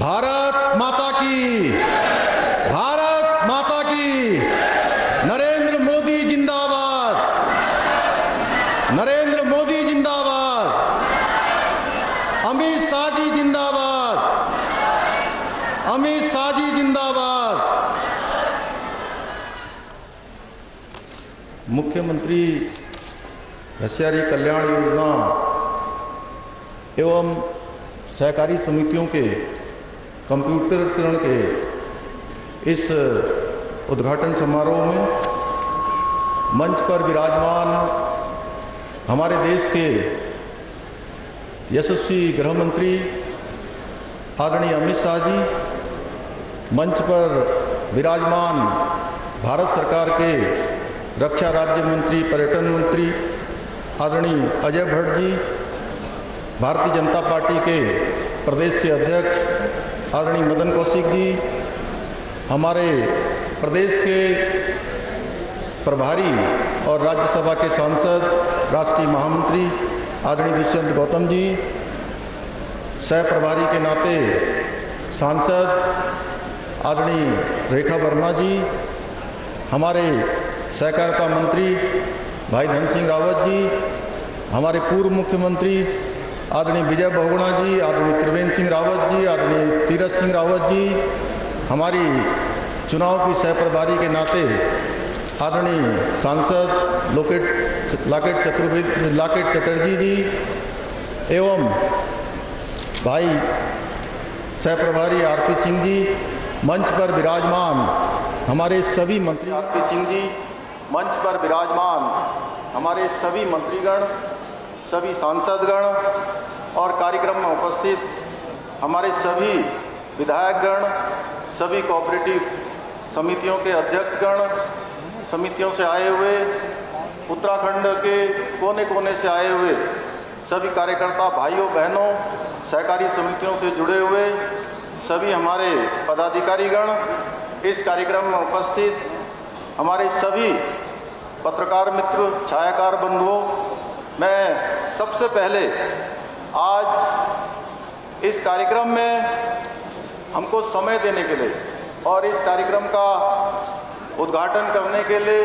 भारत माता की, भारत माता की। नरेंद्र मोदी जिंदाबाद, नरेंद्र मोदी जिंदाबाद। अमित शाह जी जिंदाबाद, अमित शाह जी जिंदाबाद। मुख्यमंत्री हसियारी कल्याण योजना एवं सहकारी समितियों के कंप्यूटरीकरण के इस उद्घाटन समारोह में मंच पर विराजमान हमारे देश के यशस्वी गृह मंत्री आदरणीय अमित शाह जी, मंच पर विराजमान भारत सरकार के रक्षा राज्य मंत्री पर्यटन मंत्री आदरणीय अजय भट्ट जी, भारतीय जनता पार्टी के प्रदेश के अध्यक्ष आदरणीय मदन कौशिक जी, हमारे प्रदेश के प्रभारी और राज्यसभा के सांसद राष्ट्रीय महामंत्री आदरणीय दुष्यंत गौतम जी, सह प्रभारी के नाते सांसद आदरणीय रेखा वर्मा जी, हमारे सहकारिता मंत्री भाई धन सिंह रावत जी, हमारे पूर्व मुख्यमंत्री आदरणीय विजय बहुगुणा जी, आदरणीय त्रिवेंद्र सिंह रावत जी, आदरणीय तीरथ सिंह रावत जी, हमारी चुनाव की सह प्रभारी के नाते आदरणीय सांसद लाकेट चटर्जी जी एवं भाई सह प्रभारी आरपी सिंह जी, मंच पर विराजमान हमारे सभी मंत्री आरपी सिंह जी, मंच पर विराजमान हमारे सभी मंत्रीगण, सभी सांसदगण और कार्यक्रम में उपस्थित हमारे सभी विधायकगण, सभी कोऑपरेटिव समितियों के अध्यक्षगण, समितियों से आए हुए, उत्तराखंड के कोने कोने से आए हुए सभी कार्यकर्ता भाइयों बहनों, सहकारी समितियों से जुड़े हुए सभी हमारे पदाधिकारीगण, इस कार्यक्रम में उपस्थित हमारे सभी पत्रकार मित्र, छायाकार बंधुओं, मैं सबसे पहले आज इस कार्यक्रम में हमको समय देने के लिए और इस कार्यक्रम का उद्घाटन करने के लिए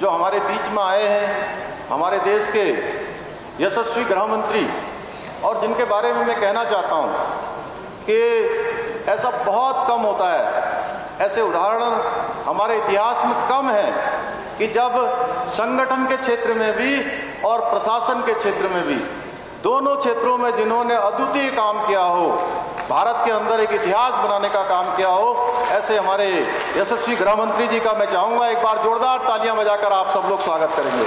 जो हमारे बीच में आए हैं हमारे देश के यशस्वी गृह मंत्री, और जिनके बारे में मैं कहना चाहता हूं कि ऐसा बहुत कम होता है, ऐसे उदाहरण हमारे इतिहास में कम है कि जब संगठन के क्षेत्र में भी और प्रशासन के क्षेत्र में भी, दोनों क्षेत्रों में जिन्होंने अद्वितीय काम किया हो, भारत के अंदर एक इतिहास बनाने का काम किया हो, ऐसे हमारे यशस्वी गृह मंत्री जी का मैं चाहूंगा एक बार जोरदार तालियां बजाकर आप सब लोग स्वागत करेंगे।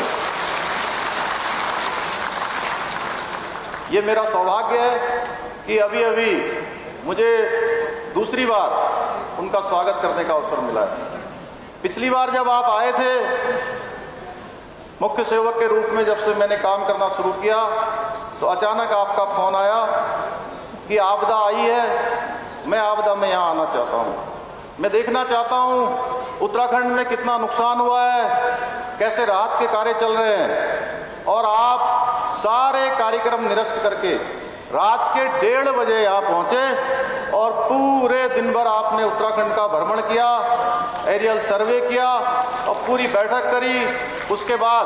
ये मेरा सौभाग्य है कि अभी अभी मुझे दूसरी बार उनका स्वागत करने का अवसर मिला है। पिछली बार जब आप आए थे मुख्य सेवक के रूप में, जब से मैंने काम करना शुरू किया, तो अचानक आपका फोन आया कि आपदा आई है, मैं आपदा में यहाँ आना चाहता हूँ, मैं देखना चाहता हूँ उत्तराखंड में कितना नुकसान हुआ है, कैसे राहत के कार्य चल रहे हैं। और आप सारे कार्यक्रम निरस्त करके रात के 1:30 बजे यहाँ पहुंचे और पूरे दिन भर आपने उत्तराखंड का भ्रमण किया, एरियल सर्वे किया और पूरी बैठक करी। उसके बाद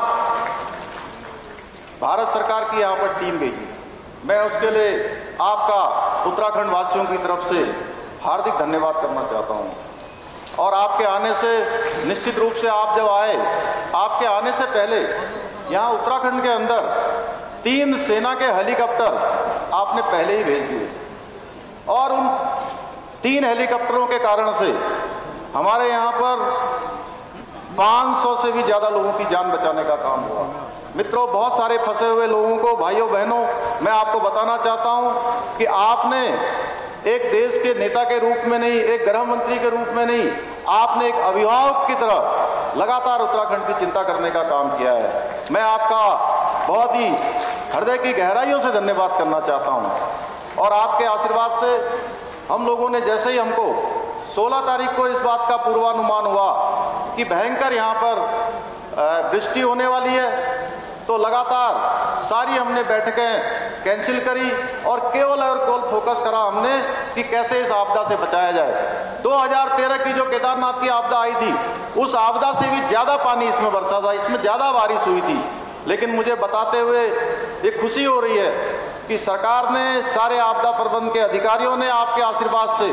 भारत सरकार की यहाँ पर टीम गई। मैं उसके लिए आपका उत्तराखंड वासियों की तरफ से हार्दिक धन्यवाद करना चाहता हूँ। और आपके आने से निश्चित रूप से आप जब आए, आपके आने से पहले यहाँ उत्तराखंड के अंदर 3 सेना के हेलीकॉप्टर आपने पहले ही भेज दिए, और उन 3 हेलीकॉप्टरों के कारण से हमारे यहाँ पर 500 से भी ज्यादा लोगों की जान बचाने का काम हुआ। मित्रों, बहुत सारे फंसे हुए लोगों को, भाइयों बहनों, मैं आपको बताना चाहता हूं कि आपने एक देश के नेता के रूप में नहीं, एक गृह मंत्री के रूप में नहीं, आपने एक अभिभावक की तरह लगातार उत्तराखंड की चिंता करने का काम किया है। मैं आपका बहुत ही हृदय की गहराइयों से धन्यवाद करना चाहता हूं। और आपके आशीर्वाद से हम लोगों ने, जैसे ही हमको 16 तारीख को इस बात का पूर्वानुमान हुआ कि भयंकर यहाँ पर वृष्टि होने वाली है, तो लगातार सारी हमने बैठकें कैंसिल करी और केवल फोकस करा हमने कि कैसे इस आपदा से बचाया जाए। 2013 की जो केदारनाथ की आपदा आई थी, उस आपदा से भी ज्यादा पानी इसमें बरसा था, इसमें ज्यादा बारिश हुई थी। लेकिन मुझे बताते हुए ये खुशी हो रही है कि सरकार ने, सारे आपदा प्रबंधन के अधिकारियों ने आपके आशीर्वाद से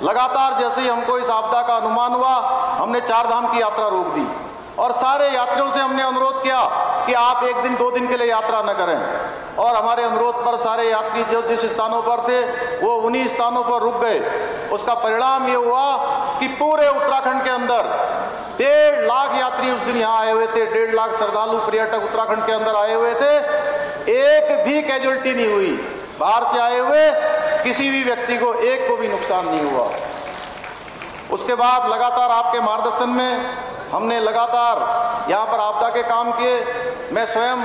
लगातार, जैसे ही हमको इस आपदा का अनुमान हुआ, हमने 4 धाम की यात्रा रोक दी और सारे यात्रियों से हमने अनुरोध किया कि आप 1 दिन 2 दिन के लिए यात्रा न करें। और हमारे अनुरोध पर सारे यात्री जो जिस स्थानों पर थे वो उन्हीं स्थानों पर रुक गए। उसका परिणाम ये हुआ कि पूरे उत्तराखंड के अंदर 1.5 लाख यात्री उस दिन यहाँ आए हुए थे, 1.5 लाख श्रद्धालु पर्यटक उत्तराखंड के अंदर आए हुए थे। एक भी कैजुअल्टी नहीं हुई, बाहर से आए हुए किसी भी व्यक्ति को एक को भी नुकसान नहीं हुआ। उसके बाद लगातार आपके मार्गदर्शन में हमने लगातार यहाँ पर आपदा के काम किए। मैं स्वयं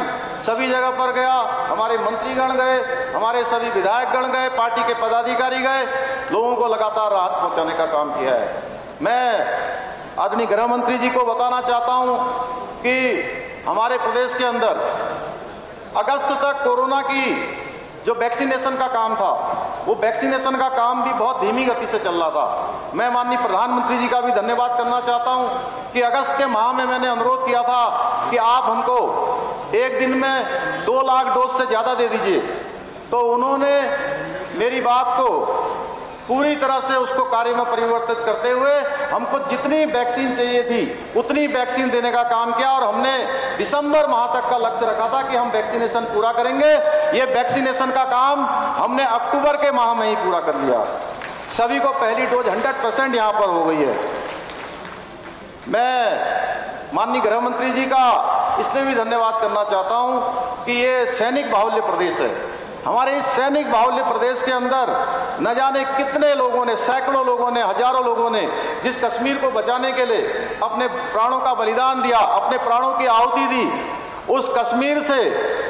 सभी जगह पर गया, हमारे मंत्रीगण गए, हमारे सभी विधायकगण गए, पार्टी के पदाधिकारी गए, लोगों को लगातार राहत पहुंचाने का काम किया है। मैं आदरणीय गृह मंत्री जी को बताना चाहता हूं कि हमारे प्रदेश के अंदर अगस्त तक कोरोना की जो वैक्सीनेशन का काम था, वो वैक्सीनेशन का काम भी बहुत धीमी गति से चल रहा था। मैं माननीय प्रधानमंत्री जी का भी धन्यवाद करना चाहता हूं कि अगस्त के माह में मैंने अनुरोध किया था कि आप हमको 1 दिन में 2 लाख डोज से ज्यादा दे दीजिए। तो उन्होंने मेरी बात को पूरी तरह से उसको कार्य में परिवर्तित करते हुए हमको जितनी वैक्सीन चाहिए थी उतनी वैक्सीन देने का काम किया और हमने दिसंबर माह तक का लक्ष्य रखा था कि हम वैक्सीनेशन पूरा करेंगे। ये वैक्सीनेशन का काम हमने अक्टूबर के माह में ही पूरा कर लिया। सभी को पहली डोज 100% यहां पर हो गई है। मैं माननीय गृह मंत्री जी का इसलिए भी धन्यवाद करना चाहता हूं कि ये सैनिक बाहुल्य प्रदेश है। हमारे इस सैनिक बाहुल्य प्रदेश के अंदर न जाने कितने लोगों ने, सैकड़ों लोगों ने, हजारों लोगों ने जिस कश्मीर को बचाने के लिए अपने प्राणों का बलिदान दिया, अपने प्राणों की आहुति दी, उस कश्मीर से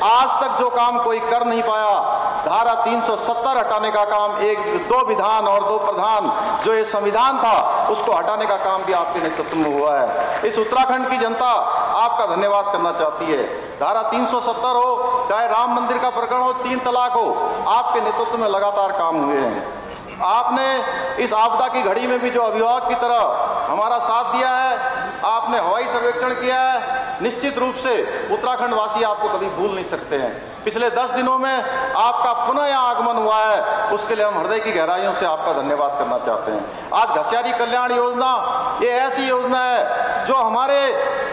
आज तक जो काम कोई कर नहीं पाया, धारा 370 हटाने का काम, 2 विधान और 2 प्रधान जो ये संविधान था उसको हटाने का काम भी आपके नेतृत्व में हुआ है। इस उत्तराखंड की जनता आपका धन्यवाद करना चाहती है। धारा 370 हो, चाहे राम मंदिर का प्रकरण हो, 3 तलाक हो, आपके नेतृत्व में लगातार काम हुए हैं। आपने इस आपदा की घड़ी में भी जो अभिभावक की तरह हमारा साथ दिया है, आपने हवाई सर्वेक्षण किया है, निश्चित रूप से उत्तराखंड वासी आपको कभी भूल नहीं सकते हैं। पिछले 10 दिनों में आपका पुनः यहाँ आगमन हुआ है, उसके लिए हम हृदय की गहराइयों से आपका धन्यवाद करना चाहते हैं। आज घसियारी कल्याण योजना ये ऐसी योजना है जो हमारे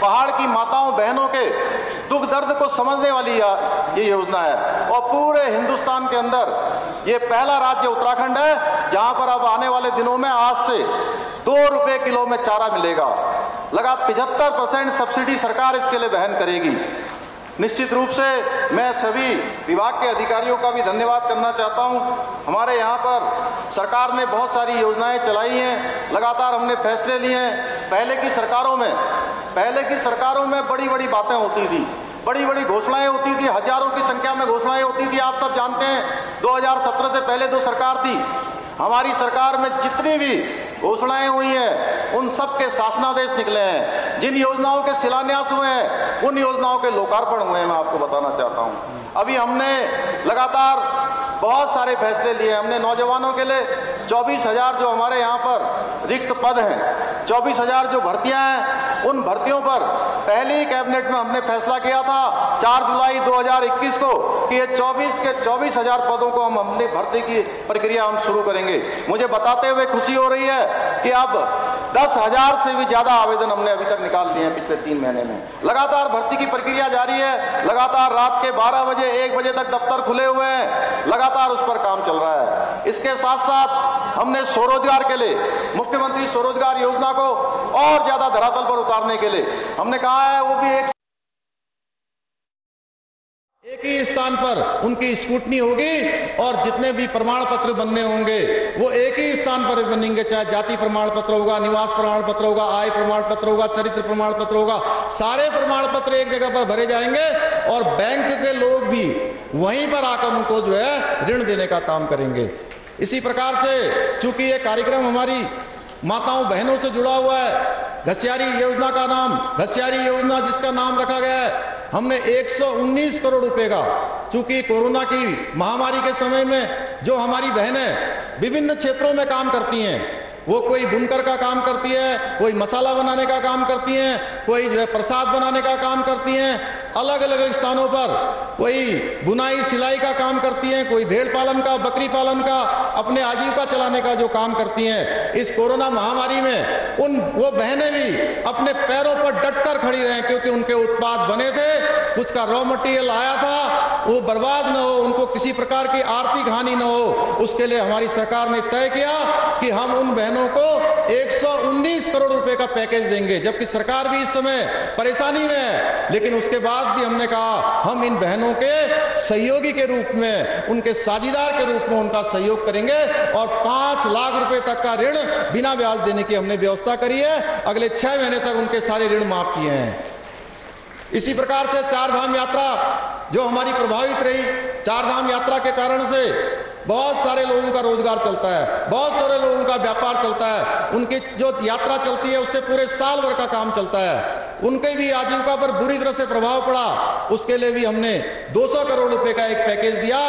पहाड़ की माताओं बहनों के दुख दर्द को समझने वाली ये योजना है और पूरे हिंदुस्तान के अंदर ये पहला राज्य उत्तराखंड है जहां पर अब आने वाले दिनों में आज से 2 रुपए किलो में चारा मिलेगा। लगातार 75% सब्सिडी सरकार इसके लिए वहन करेगी। निश्चित रूप से मैं सभी विभाग के अधिकारियों का भी धन्यवाद करना चाहता हूं। हमारे यहाँ पर सरकार ने बहुत सारी योजनाएं चलाई हैं, लगातार हमने फैसले लिए हैं। पहले की सरकारों में बड़ी बड़ी बातें होती थी, बड़ी बड़ी घोषणाएं होती थी, हजारों की संख्या में घोषणाएं होती थी। आप सब जानते हैं 2017 से पहले जो सरकार थी, हमारी सरकार में जितनी भी घोषणाएं हुई हैं उन सब के शासनादेश निकले हैं। जिन योजनाओं के शिलान्यास हुए हैं उन योजनाओं के लोकार्पण हुए हैं। मैं आपको बताना चाहता हूं अभी हमने लगातार बहुत सारे फैसले लिए। हमने नौजवानों के लिए 24,000 जो हमारे यहाँ पर रिक्त पद हैं, 24,000 जो भर्तियां हैं, उन भर्तियों पर पहले ही कैबिनेट में हमने फैसला किया था 4 जुलाई 2021 को कि ये 24,000 पदों को हम अपनी भर्ती की प्रक्रिया हम शुरू करेंगे। मुझे बताते हुए खुशी हो रही है कि अब 10,000 से भी ज्यादा आवेदन हमने अभी तक निकाल दिए हैं पिछले 3 महीने में। लगातार भर्ती की प्रक्रिया जारी है। लगातार रात के 12 बजे 1 बजे तक दफ्तर खुले हुए हैं, लगातार उस पर काम चल रहा है। इसके साथ साथ हमने स्वरोजगार के लिए मुख्यमंत्री स्वरोजगार योजना को और ज्यादा धरातल पर उतारने के लिए हमने कहा है वो भी एक ही स्थान पर उनकी स्क्रूटनी होगी और जितने भी प्रमाण पत्र बनने होंगे वो एक ही स्थान पर बनेंगे। चाहे जाति प्रमाण पत्र होगा, निवास प्रमाण पत्र होगा, आय प्रमाण पत्र होगा, चरित्र प्रमाण पत्र होगा, सारे प्रमाण पत्र एक जगह पर भरे जाएंगे और बैंक के लोग भी वहीं पर आकर उनको जो है ऋण देने का काम करेंगे। इसी प्रकार से चूंकि ये कार्यक्रम हमारी माताओं बहनों से जुड़ा हुआ है, घसियारी योजना का नाम घसियारी योजना जिसका नाम रखा गया है, हमने 119 करोड़ रुपए का चूंकि कोरोना की महामारी के समय में जो हमारी बहनें विभिन्न क्षेत्रों में काम करती हैं, वो कोई बुनकर का काम करती है, कोई मसाला बनाने का काम करती हैं, कोई जो है प्रसाद बनाने का काम करती हैं, अलग अलग स्थानों पर कोई बुनाई सिलाई का काम करती हैं, कोई भेड़ पालन का, बकरी पालन का, अपने आजीविका चलाने का जो काम करती हैं। इस कोरोना महामारी में वो बहनें भी अपने पैरों पर डटकर खड़ी रहे, क्योंकि उनके उत्पाद बने थे, कुछ का रॉ मटेरियल आया था, वो बर्बाद न हो, उनको किसी प्रकार की आर्थिक हानि न हो। उसके लिए हमारी सरकार ने तय किया कि हम उन बहनों को 119 करोड़ रुपए का पैकेज देंगे, जबकि सरकार भी इस समय परेशानी में है। लेकिन उसके बाद भी हमने कहा हम इन बहनों के सहयोगी के रूप में, उनके साझीदार के रूप में उनका सहयोग करेंगे और 5 लाख रुपए तक का ऋण बिना ब्याज देने की हमने व्यवस्था करी है। अगले 6 महीने तक उनके सारे ऋण माफ किए हैं। इसी प्रकार से चार धाम यात्रा जो हमारी प्रभावित रही, चार धाम यात्रा के कारण से बहुत सारे लोगों का रोजगार चलता है, बहुत सारे लोगों का व्यापार चलता है, उनकी जो यात्रा चलती है उससे पूरे साल भर का काम चलता है, उनके भी आजीविका पर बुरी तरह से प्रभाव पड़ा। उसके लिए भी हमने 200 करोड़ रुपए का एक पैकेज दिया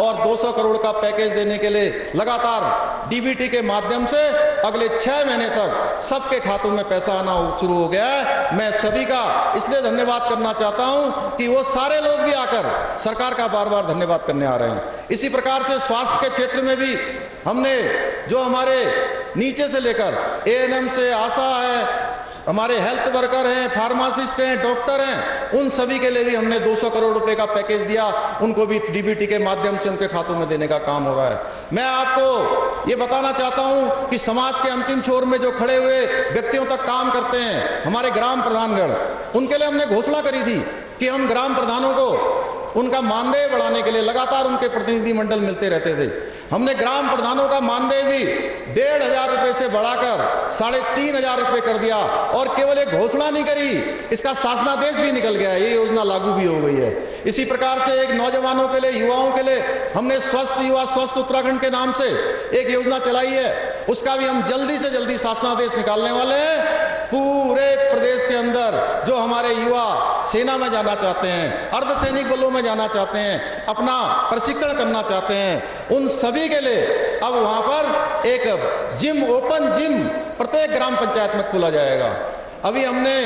और 200 करोड़ का पैकेज देने के लिए लगातार डीबीटी के माध्यम से अगले 6 महीने तक सबके खातों में पैसा आना शुरू हो गया है। मैं सभी का इसलिए धन्यवाद करना चाहता हूं कि वो सारे लोग भी आकर सरकार का बार बार धन्यवाद करने आ रहे हैं। इसी प्रकार से स्वास्थ्य के क्षेत्र में भी हमने जो हमारे नीचे से लेकर एएनएम से आशा है, हमारे हेल्थ वर्कर हैं, फार्मासिस्ट हैं, डॉक्टर हैं, उन सभी के लिए भी हमने 200 करोड़ रुपए का पैकेज दिया, उनको भी डीबीटी के माध्यम से उनके खातों में देने का काम हो रहा है। मैं आपको ये बताना चाहता हूं कि समाज के अंतिम छोर में जो खड़े हुए व्यक्तियों तक काम करते हैं, हमारे ग्राम प्रधानगण, उनके लिए हमने घोषणा करी थी कि हम ग्राम प्रधानों को उनका मानदेय बढ़ाने के लिए लगातार उनके प्रतिनिधि मंडल मिलते रहते थे। हमने ग्राम प्रधानों का मानदेय भी 1,500 रुपए से बढ़ाकर 3,500 रुपए कर दिया और केवल एक घोषणा नहीं करी, इसका शासनादेश भी निकल गया, ये योजना लागू भी हो गई है। इसी प्रकार से एक नौजवानों के लिए, युवाओं के लिए हमने स्वस्थ युवा स्वस्थ उत्तराखंड के नाम से एक योजना चलाई है, उसका भी हम जल्दी से जल्दी शासनादेश निकालने वाले हैं। पूरे प्रदेश के अंदर जो हमारे युवा सेना में जाना चाहते हैं, अर्धसैनिक बलों में जाना चाहते हैं, अपना प्रशिक्षण करना चाहते हैं, उन सभी के लिए अब वहां पर एक जिम, ओपन जिम प्रत्येक ग्राम पंचायत में खोला जाएगा। अभी हमने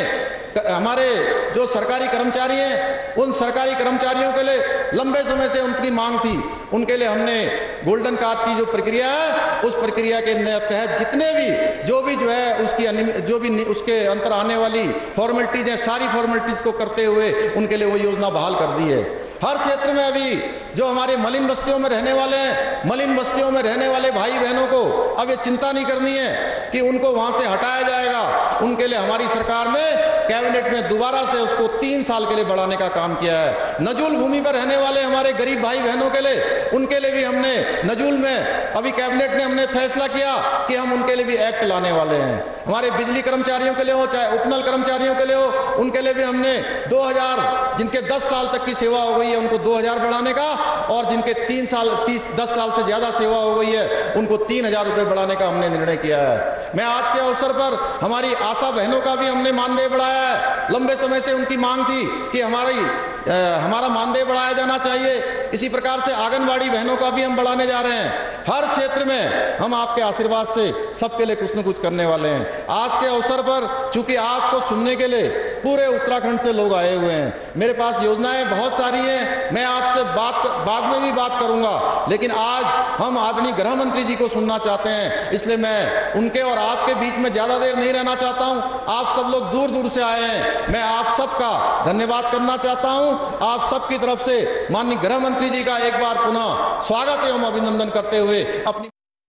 हमारे जो सरकारी कर्मचारी हैं, उन सरकारी कर्मचारियों के लिए लंबे समय से उनकी मांग थी, उनके लिए हमने गोल्डन कार्ड की जो प्रक्रिया है, उस प्रक्रिया के तहत जितने भी जो है उसकी जो भी उसके अंतर आने वाली फॉर्मेलिटीज है, सारी फॉर्मेलिटीज को करते हुए उनके लिए वो योजना बहाल कर दी है। हर क्षेत्र में अभी जो हमारे मलिन बस्तियों में रहने वाले हैं, मलिन बस्तियों में रहने वाले भाई बहनों को अब ये चिंता नहीं करनी है कि उनको वहां से हटाया जाएगा। उनके लिए हमारी सरकार ने कैबिनेट में दोबारा से उसको 3 साल के लिए बढ़ाने का काम किया है। नजूल भूमि पर रहने वाले हमारे गरीब भाई बहनों के लिए, उनके लिए भी हमने नजूल में अभी कैबिनेट ने हमने फैसला किया कि हम उनके लिए भी एक्ट लाने वाले हैं। हमारे बिजली कर्मचारियों के लिए हो, चाहे उपनल कर्मचारियों के लिए हो, उनके लिए भी हमने 2,000, जिनके 10 साल तक की सेवा हो गई है उनको 2,000 बढ़ाने का, और जिनके 10 साल से ज्यादा सेवा हो गई है उनको 3,000 रुपए बढ़ाने का हमने निर्णय किया है। मैं आज के अवसर पर हमारी आशा बहनों का भी हमने मानदेय बढ़ाया है। लंबे समय से उनकी मांग थी कि हमारा मानदेय बढ़ाया जाना चाहिए। इसी प्रकार से आंगनबाड़ी बहनों का भी हम बढ़ाने जा रहे हैं। हर क्षेत्र में हम आपके आशीर्वाद से सबके लिए कुछ न कुछ करने वाले हैं। आज के अवसर पर चूंकि आपको सुनने के लिए पूरे उत्तराखंड से लोग आए हुए हैं, मेरे पास योजनाएं बहुत सारी हैं, मैं आपसे बाद में भी बात करूंगा, लेकिन आज हम आदरणीय गृह मंत्री जी को सुनना चाहते हैं, इसलिए मैं उनके और आपके बीच में ज्यादा देर नहीं रहना चाहता हूं। आप सब लोग दूर दूर से आए हैं, मैं आप सबका धन्यवाद करना चाहता हूं। आप सबकी तरफ से माननीय गृह मंत्री जी का एक बार पुनः स्वागत एवं अभिनंदन करते हुए अपनी